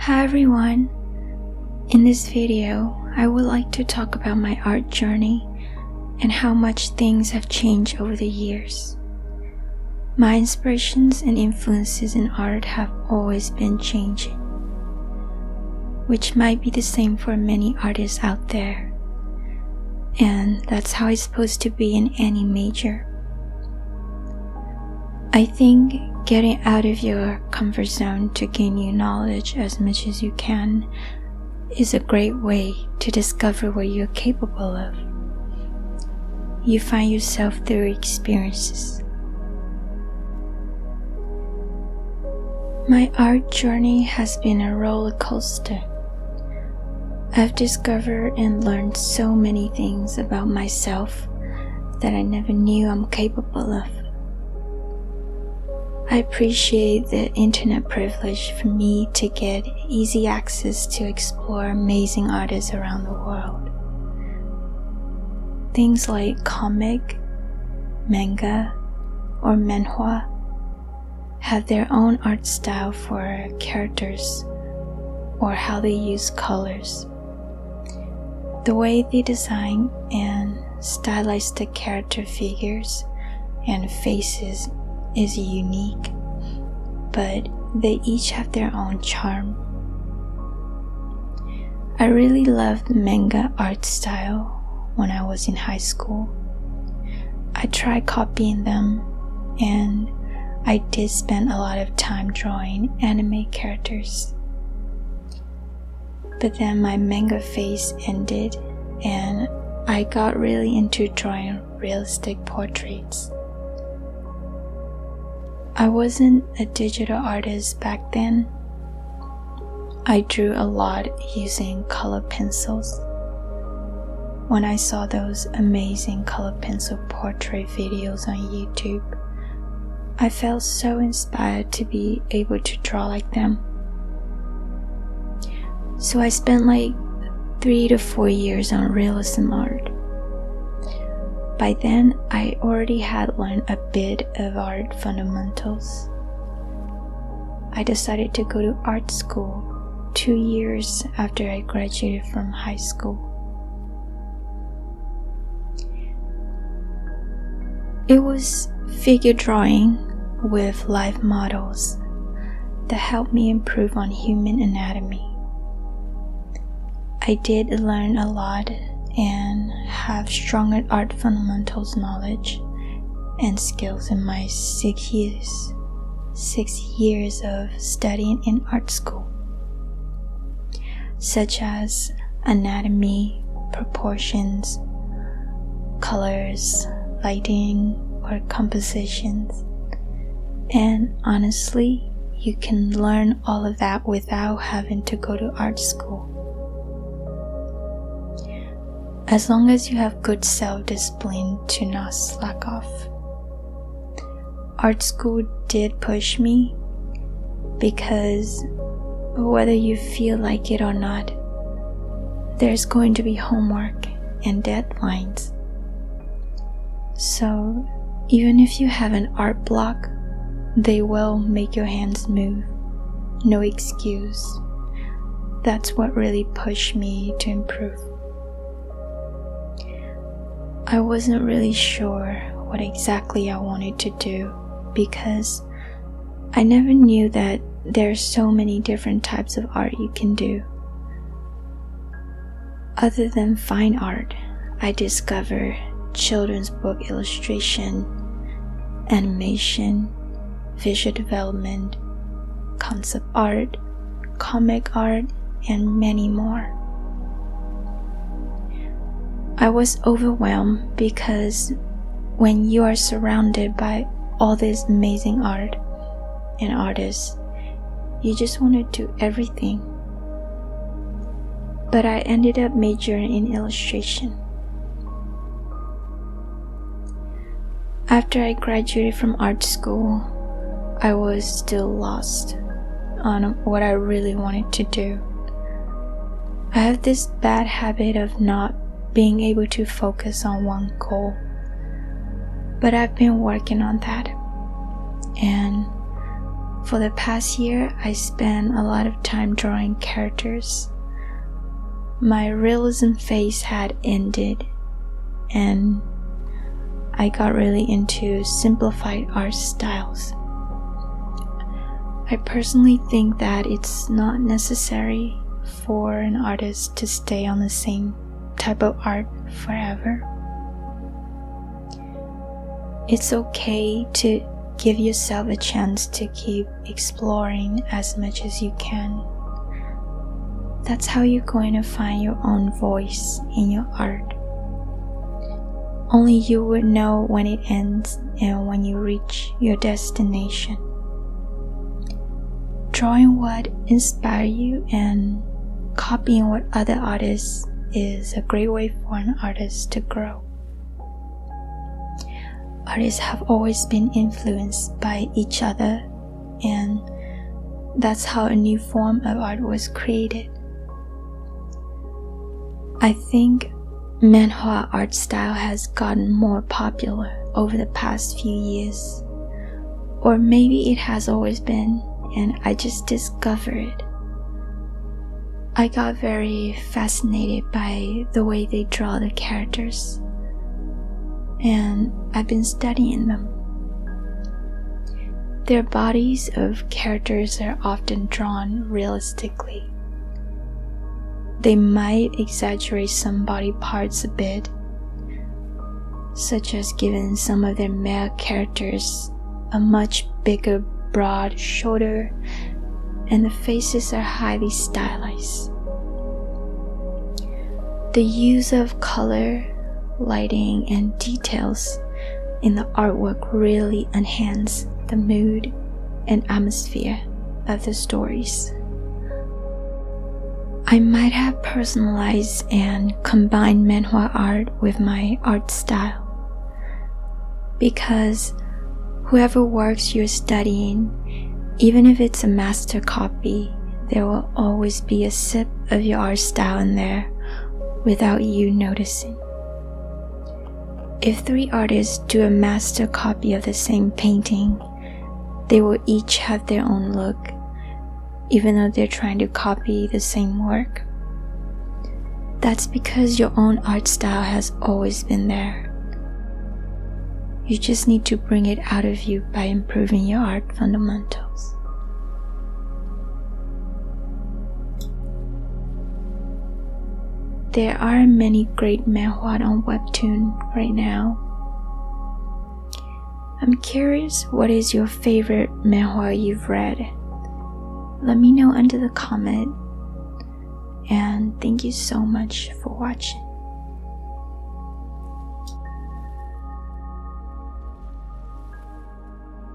Hi everyone! In this video, I would like to talk about my art journey and how much things have changed over the years. My inspirations and influences in art have always been changing, which might be the same for many artists out there, and that's how it's supposed to be in any major. I think getting out of your comfort zone to gain new knowledge as much as you can is a great way to discover what you're capable of. You find yourself through experiences. My art journey has been a roller coaster. I've discovered and learned so many things about myself that I never knew I'm capable of. I appreciate the internet privilege for me to get easy access to explore amazing artists around the world. Things like comic, manga, or manhwa have their own art style for characters or how they use colors. The way they design and stylize the character figures and faces is unique, but they each have their own charm. I really loved manga art style when I was in high school. I tried copying them, and I did spend a lot of time drawing anime characters. But then my manga phase ended, and I got really into drawing realistic portraits. I wasn't a digital artist back then. I drew a lot using color pencils. When I saw those amazing color pencil portrait videos on YouTube, I felt so inspired to be able to draw like them. So I spent like 3 to 4 years on realism art. By then, I already had learned a bit of art fundamentals. I decided to go to art school 2 years after I graduated from high school. It was figure drawing with live models that helped me improve on human anatomy. I did learn a lot and have stronger art fundamentals knowledge and skills in my 6 years of studying in art school, such as anatomy, proportions, colors, lighting, or compositions. And honestly, you can learn all of that without having to go to art school. As long as you have good self-discipline to not slack off. Art school did push me because whether you feel like it or not, there's going to be homework and deadlines. So even if you have an art block, they will make your hands move. No excuse. That's what really pushed me to improve. I wasn't really sure what exactly I wanted to do because I never knew that there are so many different types of art you can do. Other than fine art, I discovered children's book illustration, animation, visual development, concept art, comic art, and many more. I was overwhelmed because when you are surrounded by all this amazing art and artists, you just want to do everything. But I ended up majoring in illustration. After I graduated from art school, I was still lost on what I really wanted to do. I have this bad habit of not being able to focus on one goal, but I've been working on that, and For the past year, I spent a lot of time drawing characters. My realism phase had ended, and I got really into simplified art styles. I personally think that it's not necessary for an artist to stay on the same type of art forever. It's okay to give yourself a chance to keep exploring as much as you can. That's how you're going to find your own voice in your art. Only you would know when it ends and when you reach your destination. Drawing what inspires you and copying what other artists is a great way for an artist to grow. Artists have always been influenced by each other, and that's how a new form of art was created. I think Manhwa art style has gotten more popular over the past few years, or maybe it has always been, and I just discovered it. I got very fascinated by the way they draw the characters, and I've been studying them. Their bodies of characters are often drawn realistically. They might exaggerate some body parts a bit, such as giving some of their male characters a much bigger, broad shoulder, and the faces are highly stylized. The use of color, lighting, and details in the artwork really enhance the mood and atmosphere of the stories. I might have personalized and combined Manhwa art with my art style, because whoever works you're studying, even if it's a master copy, there will always be a sip of your art style in there without you noticing. If 3 artists do a master copy of the same painting, they will each have their own look, even though they're trying to copy the same work. That's because your own art style has always been there. You just need to bring it out of you by improving your art fundamentals. There are many great manhwa on Webtoon right now. I'm curious, what is your favorite manhwa you've read? Let me know under the comment, and thank you so much for watching.